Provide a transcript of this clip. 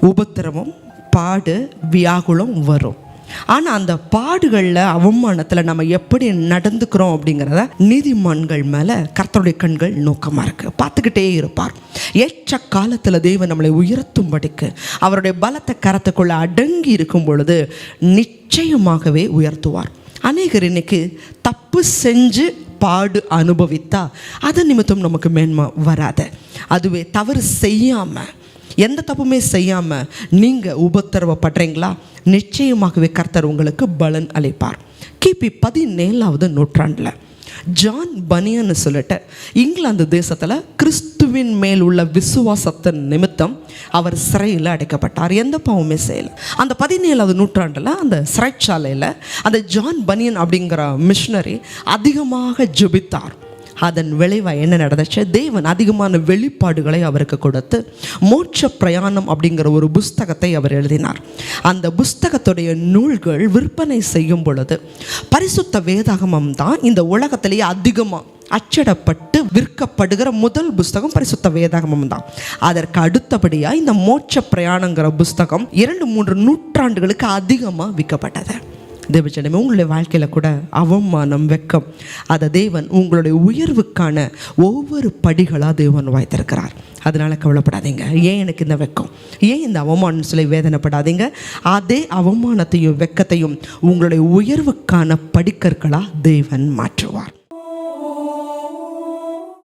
உபத்திரவம், பாடு, வியாகுலம் வரும். ஆனால் அந்த பாடுகளில், அவமானத்தில் நம்ம எப்படி நடந்துக்கிறோம் அப்படிங்கிறத நீதிமான்கள் மேலே கர்த்தருடைய கண்கள் நோக்கமாக இருக்குது. பார்த்துக்கிட்டே இருப்பார். ஏற்ற காலத்தில் தேவன் நம்மளை உயர்த்தும்படிக்கு அவருடைய பலத்தை கரத்துக்குள்ளே அடங்கி இருக்கும் பொழுது நிச்சயமாகவே உயர்த்துவார். அநேகர் இன்னைக்கு தப்பு செஞ்சு பாடு அனுபவித்தா அது நிமித்தம் நமக்கு மேன்மை வராது. அதுவே தவறு செய்யாமல், எந்த தப்புமே செய்யாமல் நீங்கள் உபத்திரவப்படுறீங்களா, நிச்சயமாகவே கர்த்தர் உங்களுக்கு பலன் அளிப்பார். கிபி 17ஆவது நூற்றாண்டில் ஜான் பனியன்னு சொல்லிட்டு இங்கிலாந்து தேசத்தில் கிறிஸ்துவின் மேல் உள்ள விசுவாசத்தின் நிமித்தம் அவர் சிறையில் அடைக்கப்பட்டார். எந்த பாவமே செய்யலை. அந்த 17ஆவது நூற்றாண்டில் அந்த சிறைச்சாலையில் அந்த ஜான் பனியன் அப்படிங்கிற மிஷனரி அதிகமாக ஜெபித்தார். அதன் விளைவாக என்ன நடந்துச்சு, தேவன் அதிகமான வெளிப்பாடுகளை அவருக்கு கொடுத்து மோட்ச பிரயாணம் அப்படிங்கிற ஒரு புஸ்தகத்தை அவர் எழுதினார். அந்த புஸ்தகத்துடைய நூல்கள் விற்பனை செய்யும் பொழுது பரிசுத்த வேதாகமம் தான் இந்த உலகத்திலேயே அதிகமாக அச்சிடப்பட்டு விற்கப்படுகிற முதல் புஸ்தகம் பரிசுத்த வேதாகமம் தான். அதற்கு அடுத்தபடியாக இந்த மோட்ச பிரயாணங்கிற புஸ்தகம் 2-3 நூற்றாண்டுகளுக்கு அதிகமாக விற்கப்பட்டது. தேவஜனமே, உங்களுடைய வாழ்க்கையில் கூட அவமானம், வெக்கம், அதை தேவன் உங்களுடைய உயர்வுக்கான ஒவ்வொரு படிகளாக தேவன் வைத்திருக்கிறார். அதனால் கவலைப்படாதீங்க. ஏன் எனக்கு இந்த வெக்கம், ஏன் இந்த அவமானம் சொல்லி வேதனைப்படாதீங்க. அதே அவமானத்தையும் வெக்கத்தையும் உங்களுடைய உயர்வுக்கான படிக்கற்களாக தேவன் மாற்றுவார்.